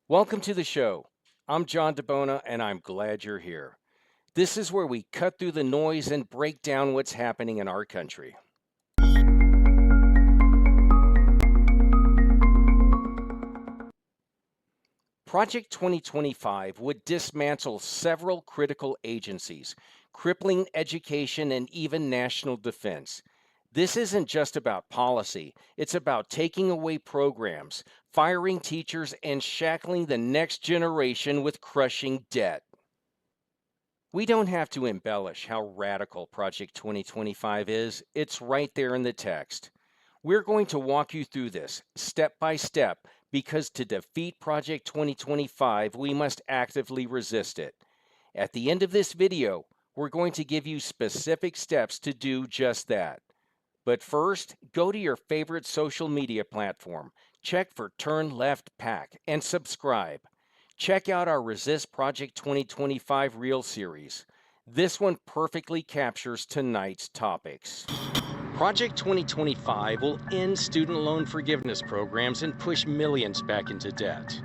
Welcome to the show. I'm John DeBona, and I'm glad you're here. This is where we cut through the noise and break down what's happening in our country. Project 2025 would dismantle several critical agencies, crippling education and even national defense. This isn't just about policy, it's about taking away programs, firing teachers, and shackling the next generation with crushing debt. We don't have to embellish how radical Project 2025 is. It's right there in the text. We're going to walk you through this step by step because to defeat Project 2025, we must actively resist it. At the end of this video, we're going to give you specific steps to do just that. But first, go to your favorite social media platform, check for Turn Left PAC, and subscribe. Check out our Resist Project 2025 Reel series. This one perfectly captures tonight's topics. Project 2025 will end student loan forgiveness programs and push millions back into debt.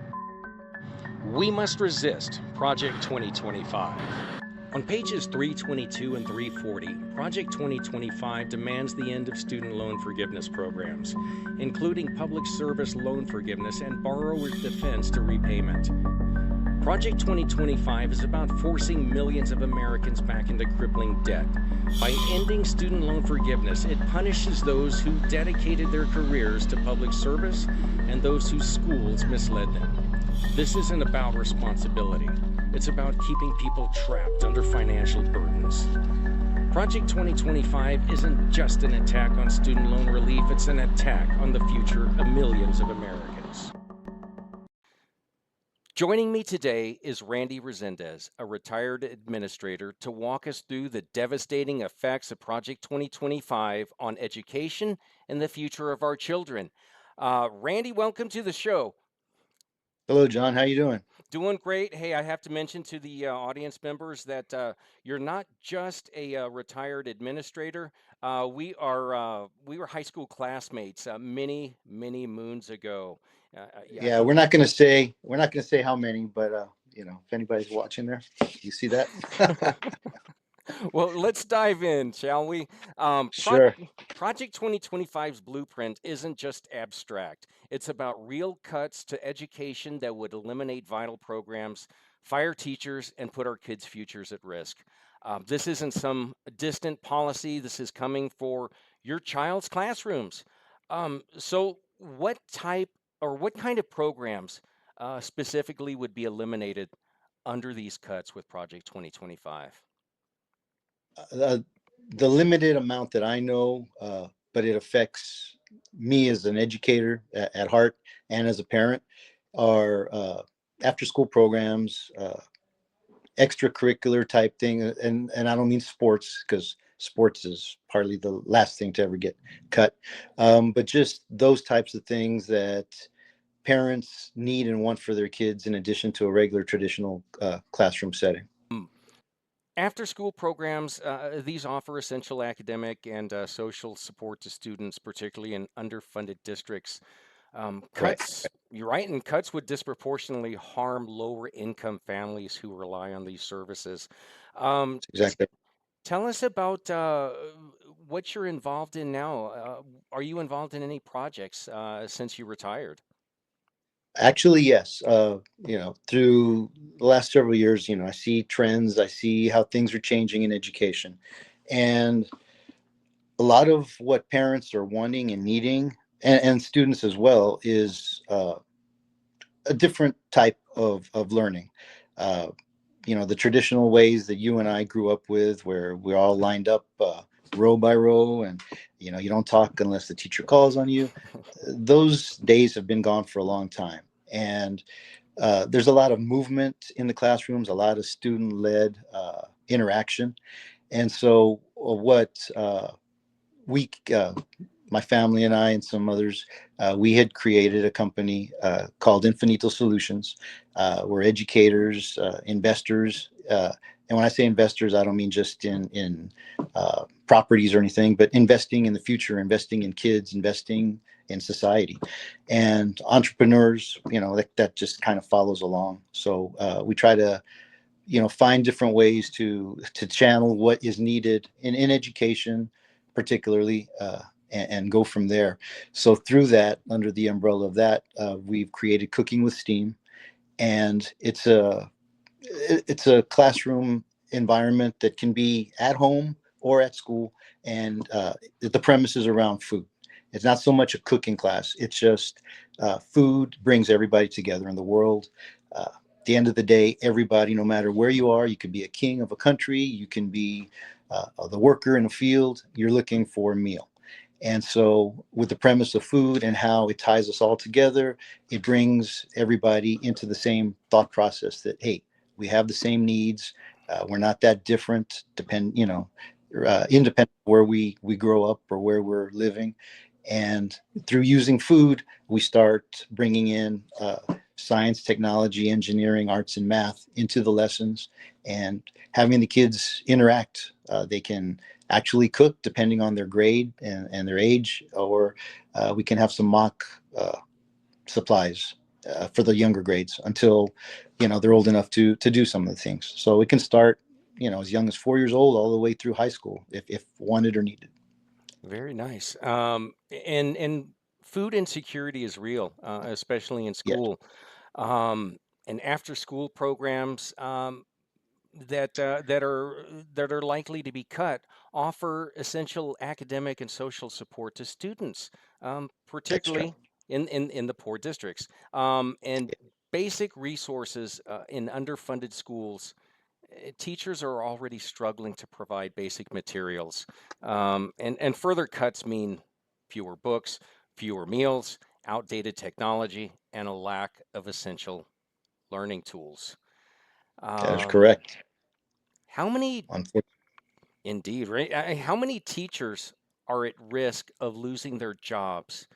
We must resist Project 2025. On pages 322 and 340, Project 2025 demands the end of student loan forgiveness programs, including public service loan forgiveness and borrower's defense to repayment. Project 2025 is about forcing millions of Americans back into crippling debt. By ending student loan forgiveness, it punishes those who dedicated their careers to public service and those whose schools misled them. This isn't about responsibility. It's about keeping people trapped under financial burdens. Project 2025 isn't just an attack on student loan relief, it's an attack on the future of millions of Americans. Joining me today is Randy Resendez, a retired administrator, to walk us through the devastating effects of Project 2025 on education and the future of our children. Randy, welcome to the show. Hello, John. How you doing? Doing great. Hey, I have to mention to the audience members that you're not just a retired administrator. We were high school classmates many moons ago. Yeah, I Yeah, think. we're not gonna say how many, but if anybody's watching there, you see that? Well, let's dive in, shall we? Sure. Project 2025's blueprint isn't just abstract. It's about real cuts to education that would eliminate vital programs, fire teachers, and put our kids' futures at risk. This isn't some distant policy. This is coming for your child's classrooms. So, what type or what kind of programs specifically would be eliminated under these cuts with Project 2025? Uh, the limited amount that I know, but it affects me as an educator at heart and as a parent, are after-school programs, extracurricular type thing, and I don't mean sports because sports is partly the last thing to ever get cut, but just those types of things that parents need and want for their kids in addition to a regular traditional classroom setting. After school programs, these offer essential academic and social support to students, particularly in underfunded districts. Right. You're right, and cuts would disproportionately harm lower income families who rely on these services. Um, Exactly. Tell us about what you're involved in now. Are you involved in any projects since you retired? Actually, yes. Through the last several years, I see trends, I see how things are changing in education. And a lot of what parents are wanting and needing, and students as well, is a different type of learning. Uh, the traditional ways that you and I grew up with, where we're all lined up row by row, and you don't talk unless the teacher calls on you. Those days have been gone for a long time, and there's a lot of movement in the classrooms, a lot of student-led interaction, and so what we my family and I and some others, we had created a company called Infinito Solutions. We're educators, investors, and when I say investors, I don't mean just in properties or anything, but investing in the future, investing in kids, investing in society. And entrepreneurs, that just kind of follows along. So we try to find different ways to channel what is needed in education, particularly, and go from there. So through that, under the umbrella of that, we've created Cooking with Steam, and it's a classroom environment that can be at home or at school, and the premise is around food. It's not so much a cooking class. It's just food brings everybody together in the world. At the end of the day, everybody, no matter where you are, you could be a king of a country, you can be the worker in a field, you're looking for a meal. And so, with the premise of food and how it ties us all together, it brings everybody into the same thought process that, hey, we have the same needs. We're not that different, independent of where we grow up or where we're living. And through using food, we start bringing in science, technology, engineering, arts, and math into the lessons, and having the kids interact. They can actually cook depending on their grade and their age, or we can have some mock supplies for the younger grades until they're old enough to do some of the things. So it can start as young as 4 years old all the way through high school if wanted or needed. Very nice. And food insecurity is real, especially in Yes, school. Um, and after school programs that are likely to be cut offer essential academic and social support to students, that's right. particularly in the poor districts. And basic resources in underfunded schools, teachers are already struggling to provide basic materials. And further cuts mean fewer books, fewer meals, outdated technology, and a lack of essential learning tools. That is Um, correct. how many, Unfortunately. indeed, right? How many teachers are at risk of losing their jobs?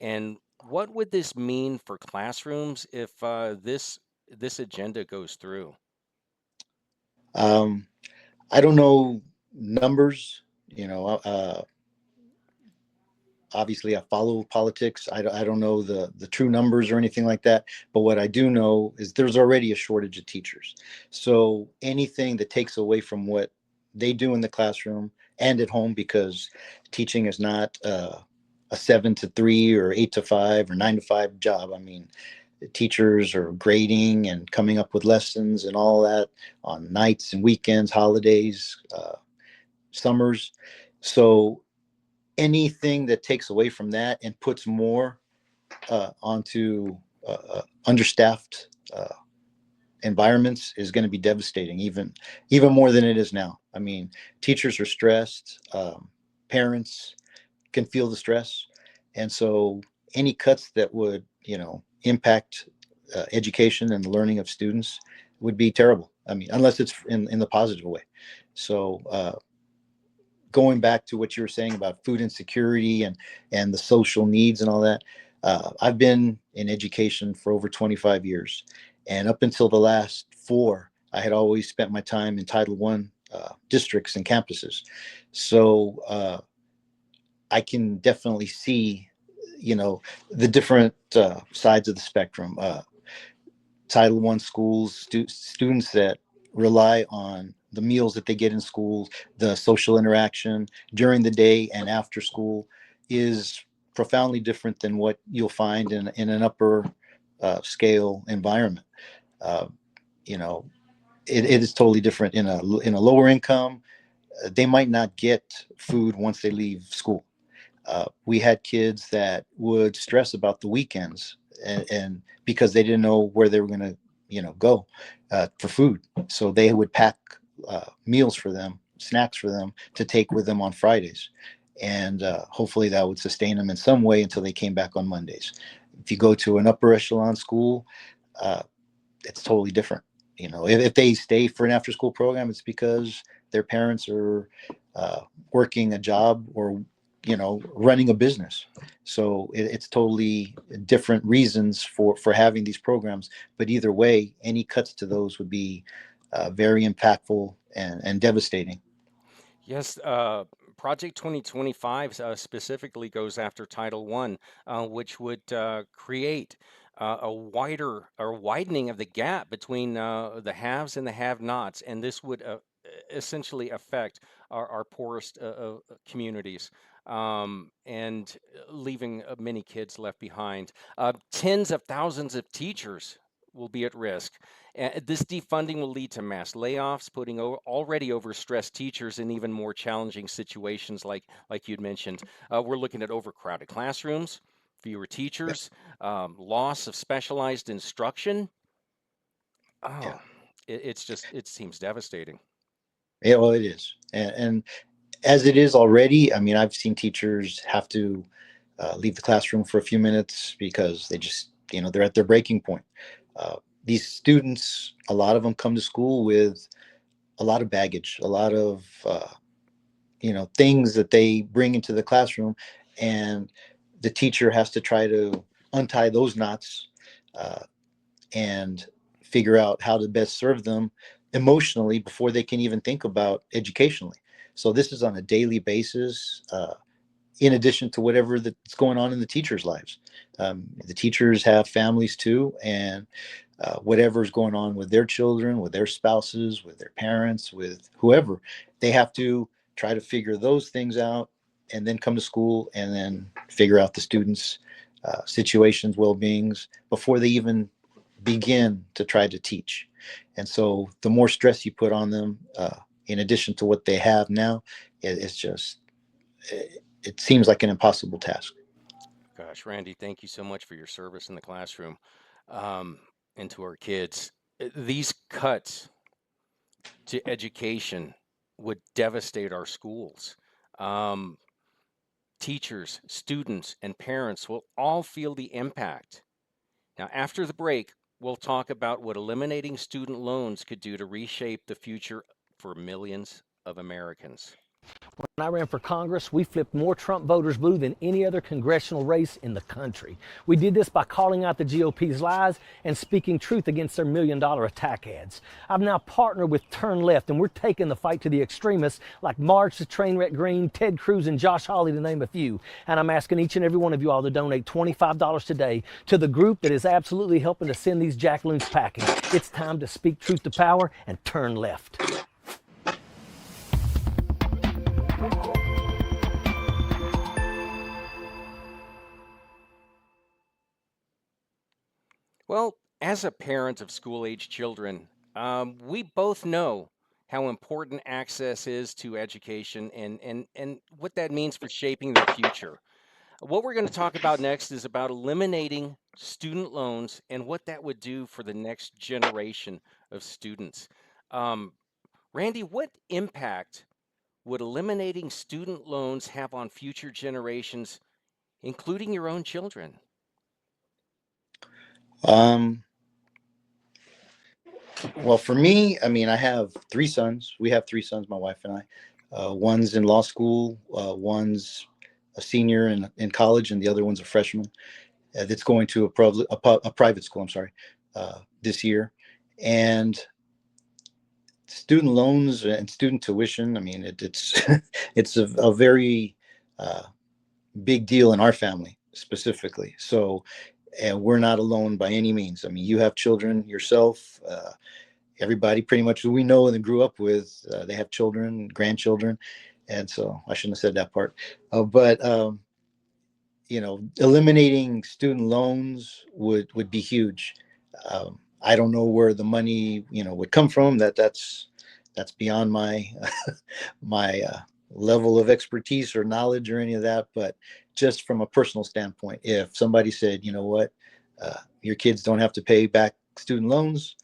And what would this mean for classrooms if this agenda goes through? um, I don't know numbers. Obviously I follow politics. I don't know the true numbers or anything like that, but what I do know is there's already a shortage of teachers. So anything that takes away from what they do in the classroom and at home, because teaching is not a 7 to 3 or 8 to 5 or 9 to 5 job. I mean, teachers are grading and coming up with lessons and all that on nights and weekends, holidays, summers. So anything that takes away from that and puts more onto understaffed environments is going to be devastating, even more than it is now. I mean, teachers are stressed, parents can feel the stress, and so any cuts that would impact education and the learning of students would be terrible. I mean, unless it's in the positive way. So going back to what you were saying about food insecurity and the social needs and all that, I've been in education for over 25 years, and up until the last four, I had always spent my time in Title One districts and campuses. So I can definitely see, the different sides of the spectrum. Title One schools, students that rely on the meals that they get in school, the social interaction during the day and after school is profoundly different than what you'll find in an upper scale environment. Uh, you know, it is totally different in a lower income. They might not get food once they leave school. We had kids that would stress about the weekends, and because they didn't know where they were going to go for food, so they would pack meals for them, snacks for them to take with them on Fridays, and hopefully that would sustain them in some way until they came back on Mondays. If you go to an upper echelon school, uh, it's totally different. If they stay for an after school program, it's because their parents are uh, working a job or running a business. So it's totally different reasons for having these programs. But either way, any cuts to those would be very impactful and devastating. Yes, Project 2025 specifically goes after Title I, which would create a wider or widening of the gap between the haves and the have-nots, and this would essentially affect our poorest communities. And leaving many kids left behind. Tens of thousands of teachers will be at risk. This defunding will lead to mass layoffs, putting already overstressed teachers in even more challenging situations, like you'd mentioned. We're looking at overcrowded classrooms, fewer Yeah. teachers, loss of specialized instruction. Yeah. Oh, it seems devastating. Yeah, well, it is. And as it is already, I mean, I've seen teachers have to leave the classroom for a few minutes because they just, they're at their breaking point. These students, a lot of them come to school with a lot of baggage, a lot of, things that they bring into the classroom. And the teacher has to try to untie those knots uh, and figure out how to best serve them emotionally before they can even think about educationally. So this is on a daily basis, in addition to whatever that's going on in the teachers' lives. The teachers have families too, and whatever's going on with their children, with their spouses, with their parents, with whoever, they have to try to figure those things out and then come to school and then figure out the students' situations, well-beings before they even begin to try to teach. And so the more stress you put on them, in addition to what they have now, it's just, it seems like an impossible task. Gosh, Randy, thank you so much for your service in the classroom, um, and to our kids. These cuts to education would devastate our schools. Um, Teachers, students, and parents will all feel the impact. Now, after the break, we'll talk about what eliminating student loans could do to reshape the future for millions of Americans. When I ran for Congress, we flipped more Trump voters blue than any other congressional race in the country. We did this by calling out the GOP's lies and speaking truth against their $1 million attack ads. I've now partnered with Turn Left, and we're taking the fight to the extremists like Marge the Trainwreck Green, Ted Cruz, and Josh Hawley, to name a few. And I'm asking each and every one of you all to donate $25 today to the group that is absolutely helping to send these jackaloons packing. It's time to speak truth to power and turn left. Well, as a parent of school age children, we both know how important access is to education and what that means for shaping their future. What we're going to talk about next is about eliminating student loans and what that would do for the next generation of students. Um, Randy, what impact would eliminating student loans have on future generations, including your own children? Um, well, for me, I mean, I have three sons. We have three sons, my wife and I. One's in law school, one's a senior in college, and the other one's a freshman. That's going to a private school. I'm sorry, this year, and student loans and student tuition. I mean, it's it's a very uh, big deal in our family specifically. So, and we're not alone by any means. I mean, you have children yourself. Everybody pretty much who we know and grew up with, they have children, grandchildren, and so I shouldn't have said that part. But eliminating student loans would be huge. I don't know where the money would come from. That's beyond my my level of expertise or knowledge or any of that. But just from a personal standpoint, if somebody said, you know what, your kids don't have to pay back student loans,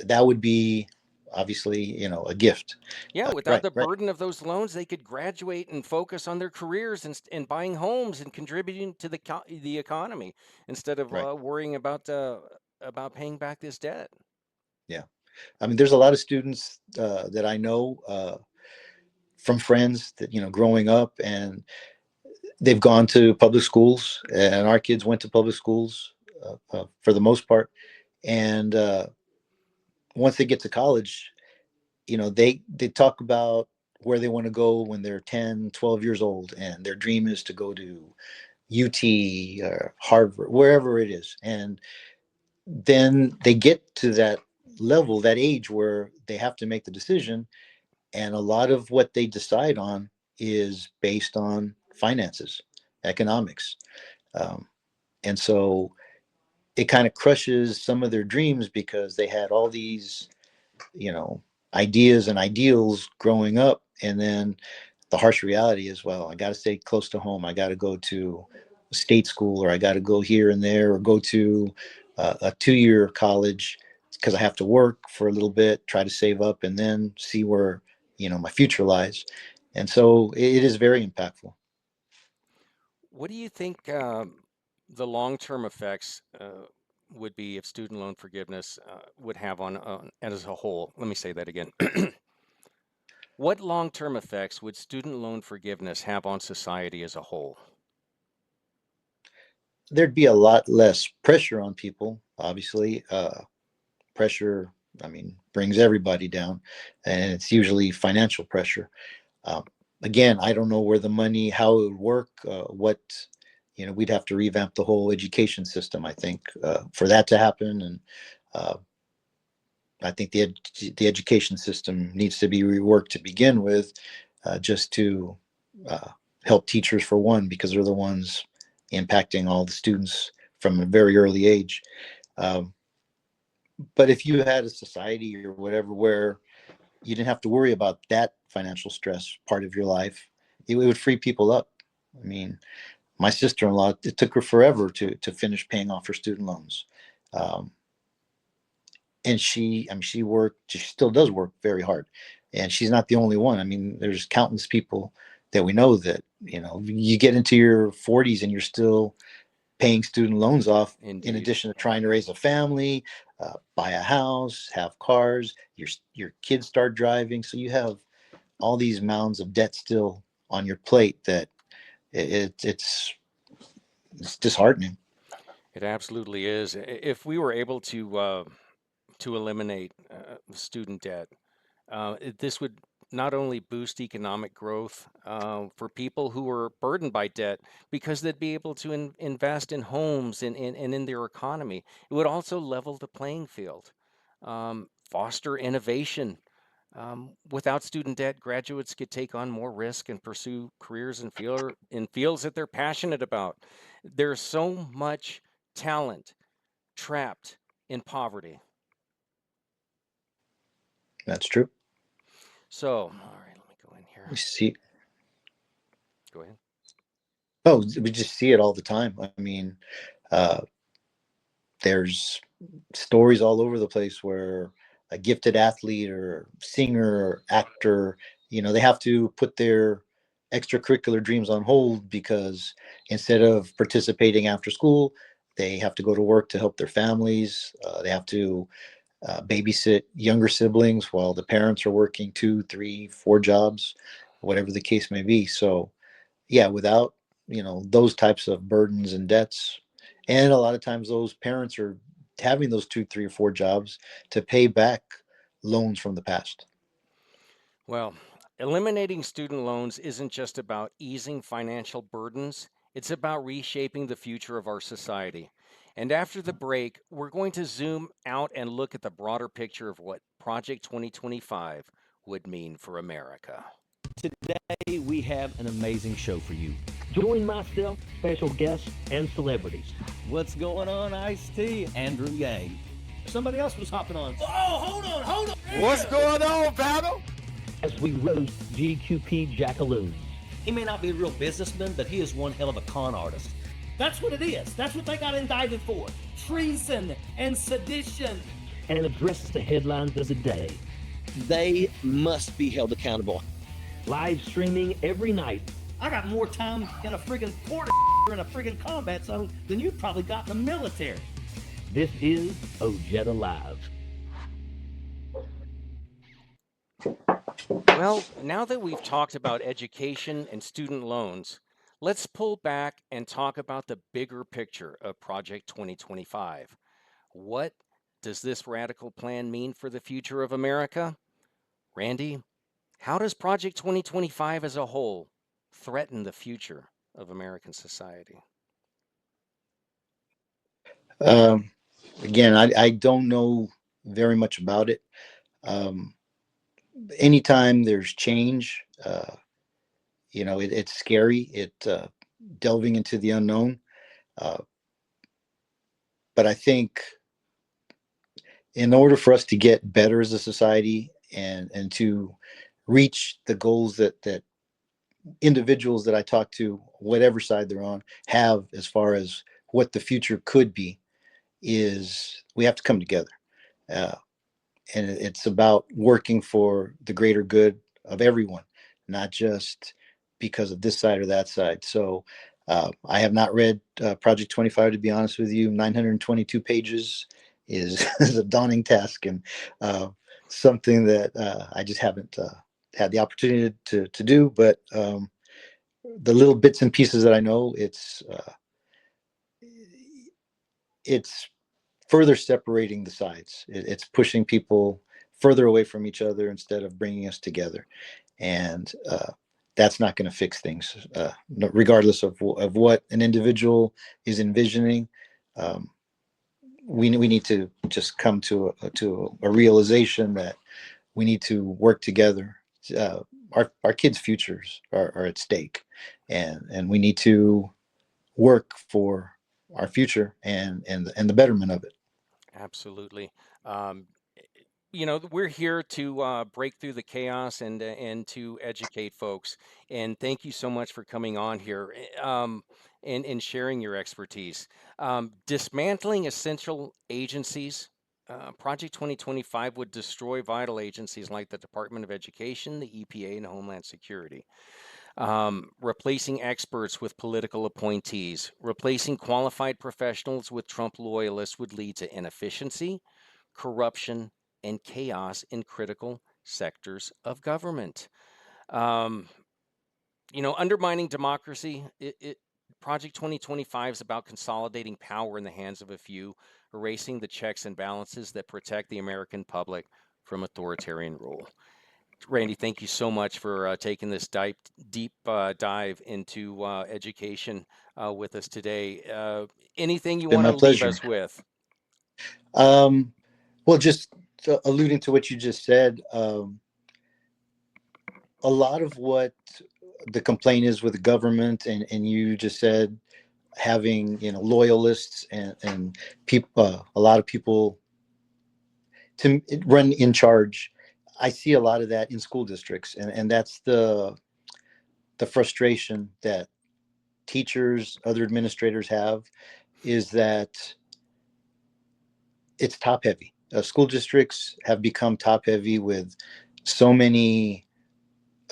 that would be obviously a gift. Yeah, without Right, the right, burden of those loans, they could graduate and focus on their careers and buying homes and contributing to the economy instead of right. worrying about paying back this debt. Yeah. I mean, there's a lot of students that I know from friends that growing up, and they've gone to public schools, and our kids went to public schools for the most part. And once they get to college, they talk about where they want to go when they're 10, 12 years old, and their dream is to go to UT or Harvard, wherever it is. And then they get to that level, that age where they have to make the decision. And a lot of what they decide on is based on finances, economics. Um, and so it kind of crushes some of their dreams because they had all these, you know, ideas and ideals growing up. And then the harsh reality is, well, I got to stay close to home. I got to go to state school, or I got to go here and there, or go to a 2 year college because I have to work for a little bit, try to save up, and then see where, my future lies. And so it is very impactful. What do you think the long-term effects would be if student loan forgiveness would have on as a whole? Let me say that again. What long-term effects would student loan forgiveness have on society as a whole? There'd be a lot less pressure on people, obviously. Pressure, I mean, brings everybody down, and it's usually financial pressure. Um, Again, I don't know where the money, how it would work, we'd have to revamp the whole education system, I think, for that to happen. And uh, I think the education system needs to be reworked to begin with, just to uh, help teachers, for one, because they're the ones impacting all the students from a very early age. Um, but if you had a society or whatever where you didn't have to worry about that financial stress part of your life, it would free people up. I mean, my sister-in-law, it took her forever to finish paying off her student loans. Um, and she worked, she still does work very hard. And she's not the only one. I mean, there's countless people that we know that, you get into your 40s and you're still paying student loans off, in Indeed. addition to trying to raise a family, buy a house, have cars, your kids start driving. So you have all these mounds of debt still on your plate that it's disheartening. It absolutely is. If we were able to eliminate student debt, this would not only boost economic growth for people who are burdened by debt because they'd be able to invest in homes and in their economy. It would also level the playing field, foster innovation. Without student debt, graduates could take on more risk and pursue careers in fields that they're passionate about. There's so much talent trapped in poverty. That's true. So, all right, let me go in We here. see, Go ahead. oh, we just see it all the time. I mean, uh, there's stories all over the place where a gifted athlete or singer or actor, they have to put their extracurricular dreams on hold because instead of participating after school, they have to go to work to help their families. They have to babysit younger siblings while the parents are working 2, 3, 4 jobs, whatever the case may be. So, yeah, without those types of burdens and debts, and a lot of times those parents are having those 2, 3, or 4 jobs to pay back loans from the past. Well, eliminating student loans isn't just about easing financial burdens, it's about reshaping the future of our society. And after the break, we're going to zoom out and look at the broader picture of what Project 2025 would mean for America. Today, we have an amazing show for you. Join myself, special guests, and celebrities. What's going on, Ice-T? Andrew Yang. Somebody else was hopping on Oh, hold on. What's going on, Battle? as we roast GQP Jackaloon. He may not be a real businessman, but he is one hell of a con artist. That's what it is. That's what they got indicted for. Treason and sedition. And address the headlines of the day. They must be held accountable. Live streaming every night. I got more time in a friggin' quarter in a friggin' combat zone than you've probably got in the military. This is Ojeda Live. Well, now that we've talked about education and student loans, let's pull back and talk about the bigger picture of Project 2025. What does this radical plan mean for the future of America? Randy, How does Project 2025 as a whole threaten the future of American society? Um, Again, I don't know very much about it. Um, Anytime there's change, it's scary. Delving into the unknown. Uh, but I think in order for us to get better as a society and to reach the goals that individuals that I talk to, whatever side they're on, have as far as what the future could be, is we have to come together. Uh, and it's about working for the greater good of everyone, not just because of this side or that side. So I have not read Project 25, to be honest with you. 922 pages is, is a daunting task, and something that I just haven't had the opportunity to do. But the little bits and pieces that I know, it's further separating the sides. It's pushing people further away from each other instead of bringing us together, and that's not going to fix things, regardless of what an individual is envisioning. Um, we need to just come to a realization that we need to work together. Our kids' futures are at stake, and we need to work for our future and the betterment of it. Absolutely. Um, we're here to break through the chaos and to educate folks. And thank you so much for coming on here and sharing your expertise. Dismantling essential agencies. Project 2025 would destroy vital agencies like the Department of Education, the EPA, and Homeland Security. Replacing experts with political appointees, replacing qualified professionals with Trump loyalists would lead to inefficiency, corruption, and chaos in critical sectors of government. Um, Undermining democracy, Project 2025 is about consolidating power in the hands of a few, erasing the checks and balances that protect the American public from authoritarian rule. Randy, thank you so much for taking this deep dive into education with us today. Anything It's you been want my to leave pleasure. us with? Um, well, just alluding to what you just said, a lot of what the complaint is with the government, and you just said having loyalists and people, a lot of people to run in charge. I see a lot of that in school districts, and that's the frustration that teachers, other administrators have, is that it's top heavy. School districts have become top heavy with so many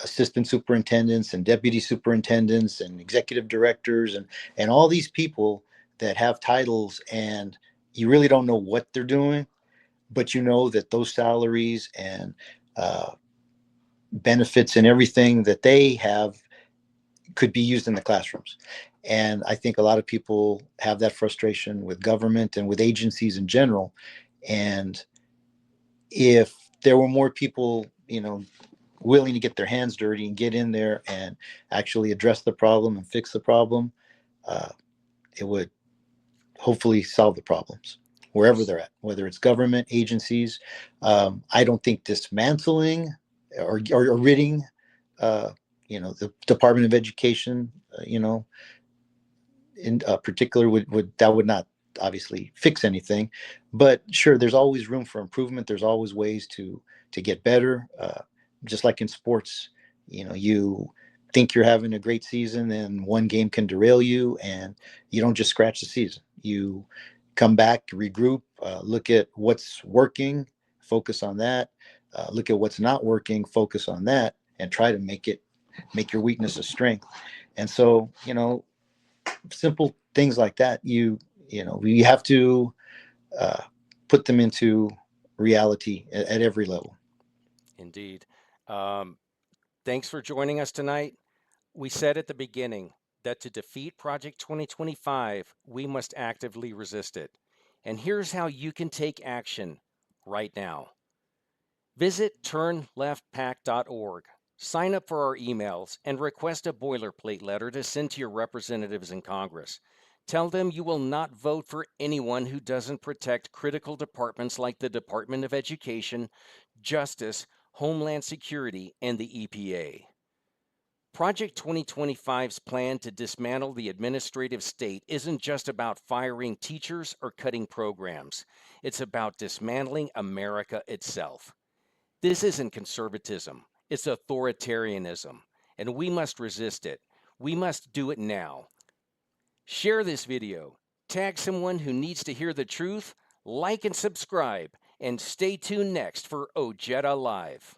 assistant superintendents and deputy superintendents and executive directors and all these people that have titles, and you really don't know what they're doing, but you know that those salaries and uh, benefits and everything that they have could be used in the classrooms. And I think a lot of people have that frustration with government and with agencies in general. And if there were more people, willing to get their hands dirty and get in there and actually address the problem and fix the problem, uh, it would hopefully solve the problems wherever they're at, whether it's government agencies. I don't think dismantling or ridding, uh, the Department of Education, in particular would not obviously fix anything, but sure, there's always room for improvement. There's always ways to get better. Just like in sports, you think you're having a great season and one game can derail you, and you don't just scratch the season. You come back, regroup, look at what's working, focus on that, look at what's not working, focus on that, and try to make your weakness a strength. And so, simple things like that, we have to uh, put them into reality at every level. Indeed. Um, Thanks for joining us tonight. We said at the beginning that to defeat Project 2025, we must actively resist it. And here's how you can take action right now. Visit turnleftpac.org Sign up for our emails and request a boilerplate letter to send to your representatives in Congress. Tell them you will not vote for anyone who doesn't protect critical departments like the Department of Education, Justice, Homeland Security, and the EPA. Project 2025's plan to dismantle the administrative state isn't just about firing teachers or cutting programs. It's about dismantling America itself. This isn't conservatism, it's authoritarianism, and we must resist it. We must do it now. Share this video, tag someone who needs to hear the truth, like and subscribe, and stay tuned next for Ojeda Live.